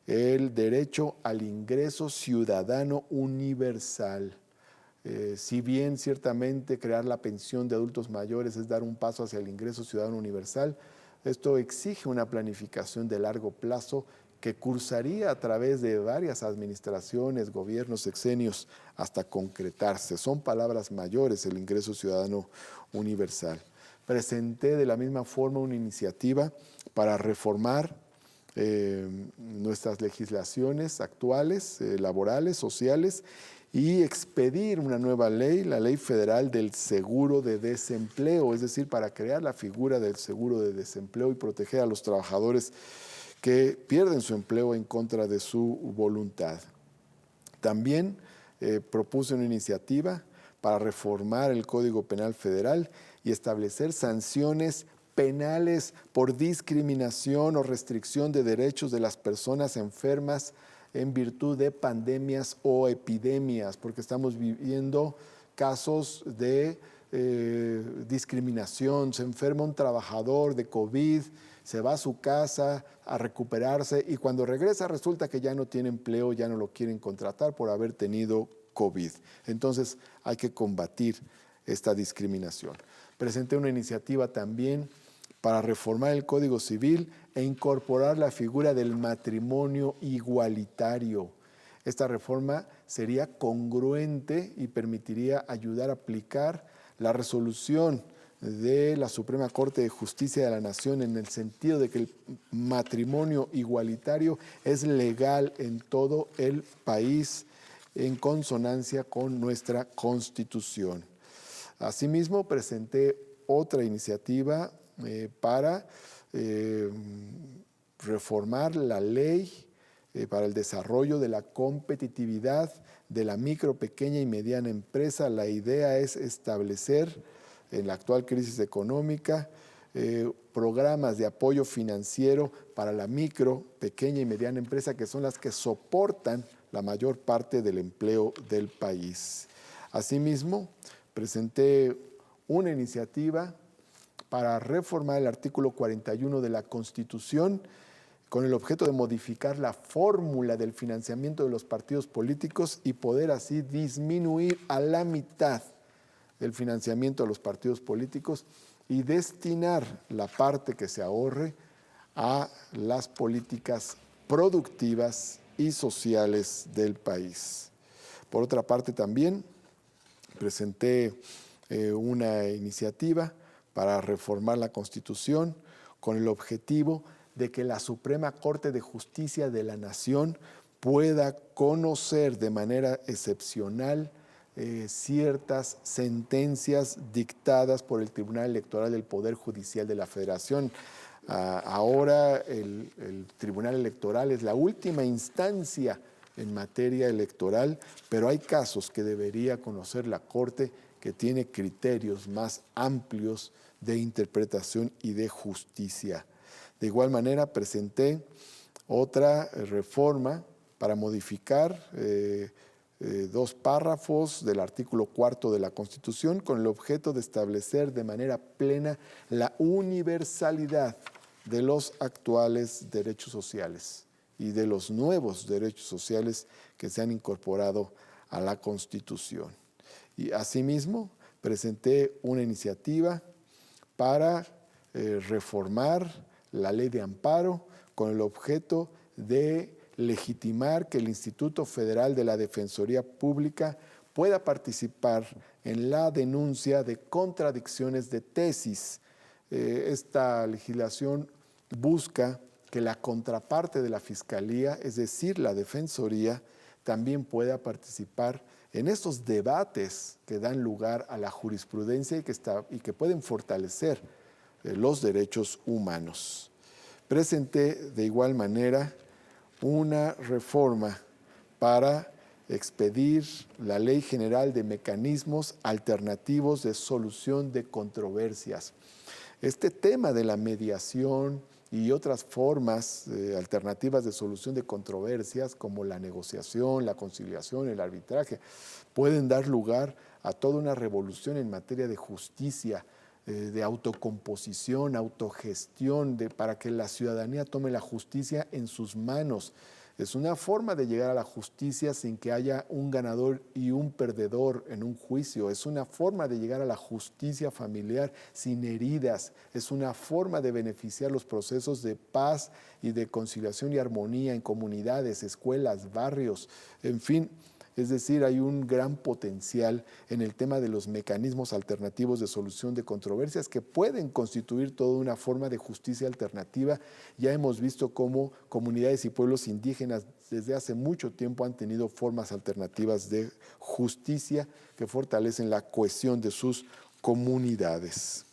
el derecho al ingreso ciudadano universal. Si bien ciertamente crear la pensión de adultos mayores es dar un paso hacia el ingreso ciudadano universal, esto exige una planificación de largo plazo que cursaría a través de varias administraciones, gobiernos, sexenios, hasta concretarse. Son palabras mayores el ingreso ciudadano universal. Presenté de la misma forma una iniciativa para reformar nuestras legislaciones actuales, laborales, sociales, y expedir una nueva ley, la Ley Federal del Seguro de Desempleo, es decir, para crear la figura del seguro de desempleo y proteger a los trabajadores que pierden su empleo en contra de su voluntad. También propuse una iniciativa para reformar el Código Penal Federal y establecer sanciones penales por discriminación o restricción de derechos de las personas enfermas en virtud de pandemias o epidemias, porque estamos viviendo casos de discriminación. Se enferma un trabajador de COVID, se va a su casa a recuperarse y cuando regresa resulta que ya no tiene empleo, ya no lo quieren contratar por haber tenido COVID. Entonces hay que combatir esta discriminación. Presenté una iniciativa también para reformar el Código Civil e incorporar la figura del matrimonio igualitario. Esta reforma sería congruente y permitiría ayudar a aplicar la resolución de la Suprema Corte de Justicia de la Nación en el sentido de que el matrimonio igualitario es legal en todo el país en consonancia con nuestra Constitución. Asimismo, presenté otra iniciativa para reformar la ley para el desarrollo de la competitividad de la micro, pequeña y mediana empresa. La idea es establecer en la actual crisis económica programas de apoyo financiero para la micro, pequeña y mediana empresa, que son las que soportan la mayor parte del empleo del país. Asimismo, presenté una iniciativa para reformar el artículo 41 de la Constitución con el objeto de modificar la fórmula del financiamiento de los partidos políticos y poder así disminuir a la mitad el financiamiento de los partidos políticos y destinar la parte que se ahorre a las políticas productivas y sociales del país. Por otra parte, también presenté una iniciativa para reformar la Constitución con el objetivo de que la Suprema Corte de Justicia de la Nación pueda conocer de manera excepcional ciertas sentencias dictadas por el Tribunal Electoral del Poder Judicial de la Federación. Ahora el Tribunal Electoral es la última instancia en materia electoral, pero hay casos que debería conocer la Corte que tiene criterios más amplios de interpretación y de justicia. De igual manera, presenté otra reforma para modificar 2 párrafos del artículo 4 de la Constitución con el objeto de establecer de manera plena la universalidad de los actuales derechos sociales y de los nuevos derechos sociales que se han incorporado a la Constitución. Y asimismo, presenté una iniciativa para reformar la ley de amparo con el objeto de legitimar que el Instituto Federal de la Defensoría Pública pueda participar en la denuncia de contradicciones de tesis. Esta legislación busca que la contraparte de la Fiscalía, es decir, la Defensoría, también pueda participar en estos debates que dan lugar a la jurisprudencia y que pueden fortalecer los derechos humanos. Presenté de igual manera una reforma para expedir la Ley General de Mecanismos Alternativos de Solución de Controversias. Este tema de la mediación y otras formas alternativas de solución de controversias como la negociación, la conciliación, el arbitraje, pueden dar lugar a toda una revolución en materia de justicia. de autocomposición, autogestión, para que la ciudadanía tome la justicia en sus manos. Es una forma de llegar a la justicia sin que haya un ganador y un perdedor en un juicio. Es una forma de llegar a la justicia familiar sin heridas. Es una forma de beneficiar los procesos de paz y de conciliación y armonía en comunidades, escuelas, barrios, en fin. Es decir, hay un gran potencial en el tema de los mecanismos alternativos de solución de controversias que pueden constituir toda una forma de justicia alternativa. Ya hemos visto cómo comunidades y pueblos indígenas desde hace mucho tiempo han tenido formas alternativas de justicia que fortalecen la cohesión de sus comunidades.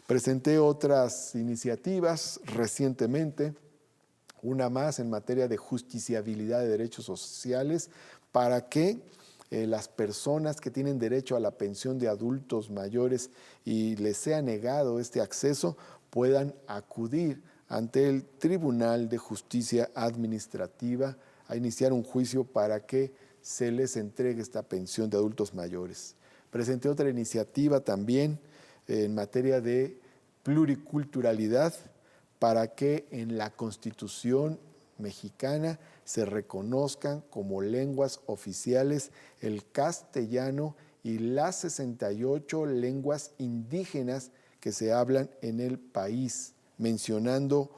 Presenté otras iniciativas recientemente, una más en materia de justiciabilidad de derechos sociales, para que las personas que tienen derecho a la pensión de adultos mayores y les sea negado este acceso puedan acudir ante el Tribunal de Justicia Administrativa a iniciar un juicio para que se les entregue esta pensión de adultos mayores. Presenté otra iniciativa también en materia de pluriculturalidad para que en la Constitución mexicana se reconozcan como lenguas oficiales el castellano y las 68 lenguas indígenas que se hablan en el país, mencionando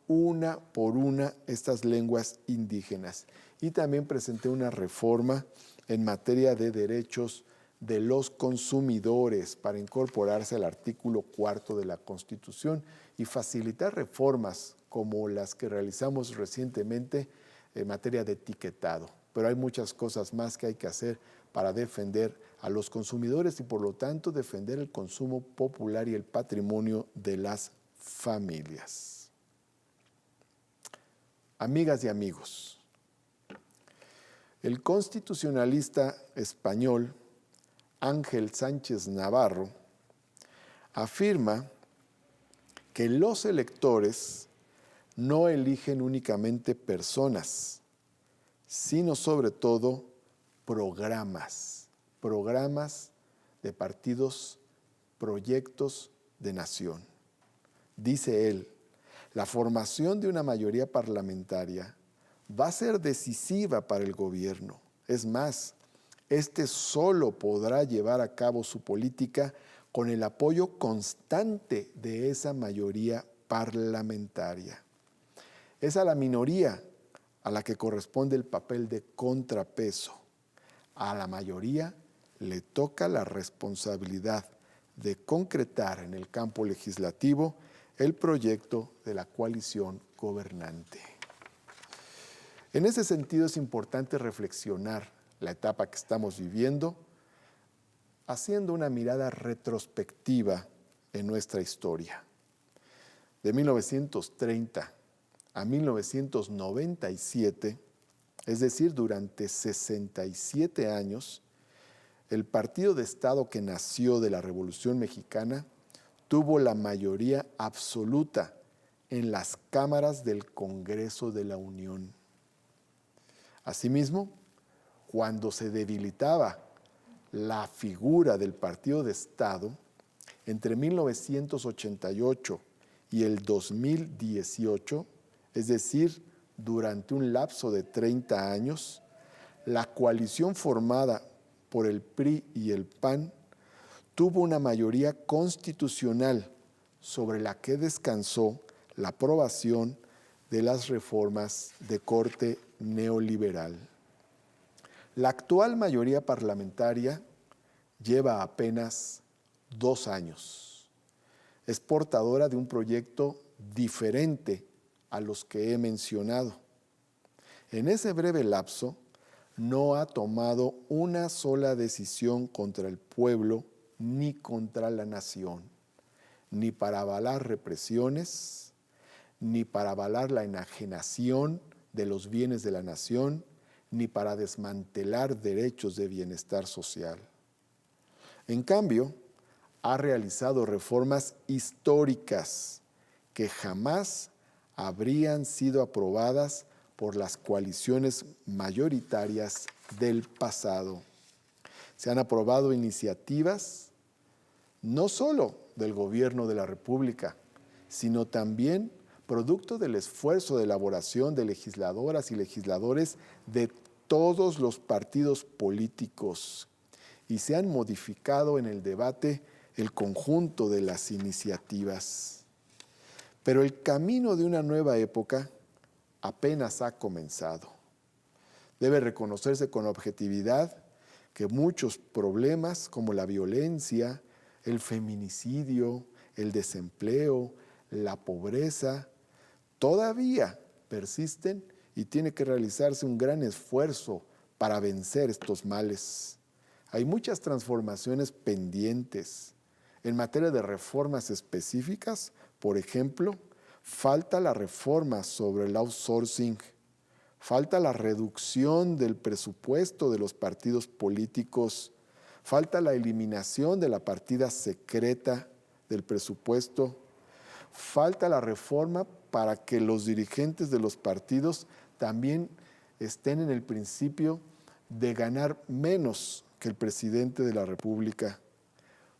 una por una estas lenguas indígenas. Y también presenté una reforma en materia de derechos de los consumidores para incorporarse al artículo 4 de la Constitución y facilitar reformas como las que realizamos recientemente en materia de etiquetado. Pero hay muchas cosas más que hay que hacer para defender a los consumidores y por lo tanto defender el consumo popular y el patrimonio de las familias. Amigas y amigos, el constitucionalista español Ángel Sánchez Navarro afirma que los electores no eligen únicamente personas, sino sobre todo programas de partidos, proyectos de nación. Dice él, la formación de una mayoría parlamentaria va a ser decisiva para el gobierno. Es más, este solo podrá llevar a cabo su política con el apoyo constante de esa mayoría parlamentaria. Es a la minoría a la que corresponde el papel de contrapeso. A la mayoría le toca la responsabilidad de concretar en el campo legislativo el proyecto de la coalición gobernante. En ese sentido es importante reflexionar la etapa que estamos viviendo, haciendo una mirada retrospectiva en nuestra historia. De 1930 a 1997, es decir, durante 67 años, el partido de Estado que nació de la Revolución Mexicana tuvo la mayoría absoluta en las cámaras del Congreso de la Unión. Asimismo, cuando se debilitaba la figura del partido de Estado, entre 1988 y el 2018, es decir, durante un lapso de 30 años, la coalición formada por el PRI y el PAN tuvo una mayoría constitucional sobre la que descansó la aprobación de las reformas de corte neoliberal. La actual mayoría parlamentaria lleva apenas 2 años. Es portadora de un proyecto diferente a los que he mencionado. En ese breve lapso, no ha tomado una sola decisión contra el pueblo ni contra la nación, ni para avalar represiones, ni para avalar la enajenación de los bienes de la nación, ni para desmantelar derechos de bienestar social. En cambio, ha realizado reformas históricas que jamás habrían sido aprobadas por las coaliciones mayoritarias del pasado. Se han aprobado iniciativas no solo del Gobierno de la República, sino también producto del esfuerzo de elaboración de legisladoras y legisladores de todos los partidos políticos, y se han modificado en el debate el conjunto de las iniciativas. Pero el camino de una nueva época apenas ha comenzado. Debe reconocerse con objetividad que muchos problemas como la violencia, el feminicidio, el desempleo, la pobreza, todavía persisten y tiene que realizarse un gran esfuerzo para vencer estos males. Hay muchas transformaciones pendientes. En materia de reformas específicas, por ejemplo, falta la reforma sobre el outsourcing, falta la reducción del presupuesto de los partidos políticos, falta la eliminación de la partida secreta del presupuesto, falta la reforma para que los dirigentes de los partidos también estén en el principio de ganar menos que el presidente de la República.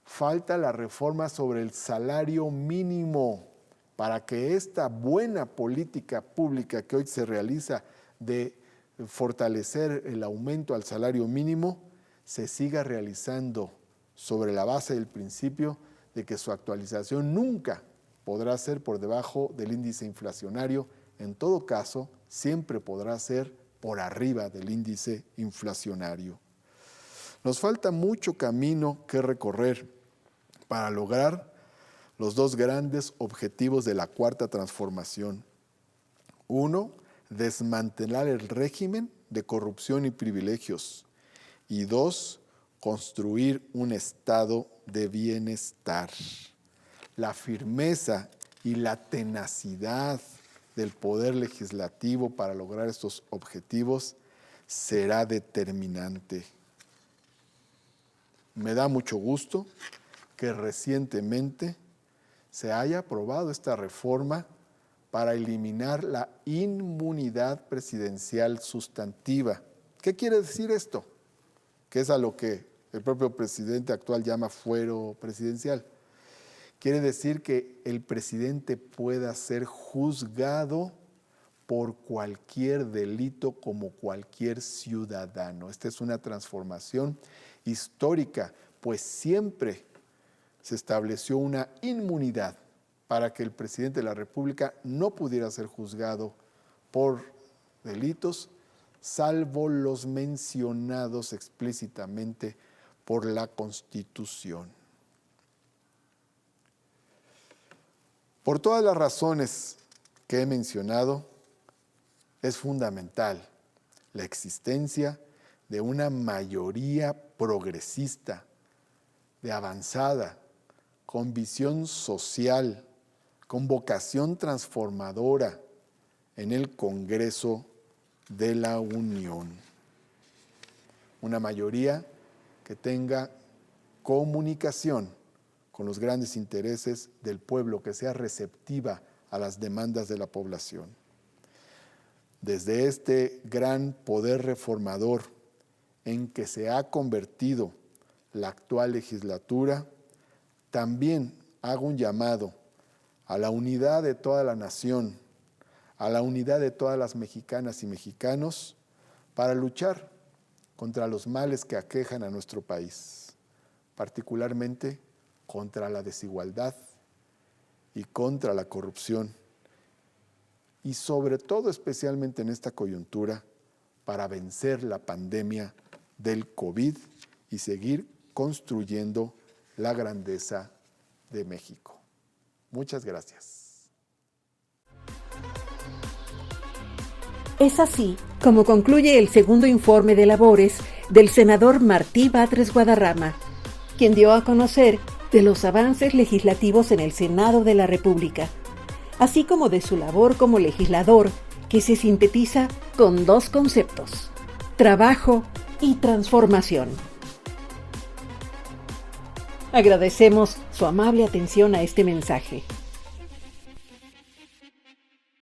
Falta la reforma sobre el salario mínimo para que esta buena política pública que hoy se realiza de fortalecer el aumento al salario mínimo se siga realizando sobre la base del principio de que su actualización nunca podrá ser por debajo del índice inflacionario. En todo caso, siempre podrá ser por arriba del índice inflacionario. Nos falta mucho camino que recorrer para lograr los dos grandes objetivos de la Cuarta Transformación. Uno, desmantelar el régimen de corrupción y privilegios. Y dos, construir un estado de bienestar. La firmeza y la tenacidad del poder legislativo para lograr estos objetivos será determinante. Me da mucho gusto que recientemente se haya aprobado esta reforma para eliminar la inmunidad presidencial sustantiva. ¿Qué quiere decir esto? Que es a lo que el propio presidente actual llama fuero presidencial. Quiere decir que el presidente pueda ser juzgado por cualquier delito como cualquier ciudadano. Esta es una transformación histórica, pues siempre se estableció una inmunidad para que el presidente de la República no pudiera ser juzgado por delitos, salvo los mencionados explícitamente por la Constitución. Por todas las razones que he mencionado, es fundamental la existencia de una mayoría progresista, de avanzada, con visión social, con vocación transformadora en el Congreso de la Unión. Una mayoría que tenga comunicación con los grandes intereses del pueblo, que sea receptiva a las demandas de la población. Desde este gran poder reformador en que se ha convertido la actual legislatura, también hago un llamado a la unidad de toda la nación, a la unidad de todas las mexicanas y mexicanos para luchar contra los males que aquejan a nuestro país, particularmente contra la desigualdad y contra la corrupción, y sobre todo, especialmente en esta coyuntura, para vencer la pandemia del COVID y seguir construyendo la grandeza de México. Muchas gracias. Es así como concluye el segundo informe de labores del senador Martí Batres Guadarrama, quien dio a conocer de los avances legislativos en el Senado de la República, así como de su labor como legislador, que se sintetiza con dos conceptos: trabajo y transformación. Agradecemos su amable atención a este mensaje.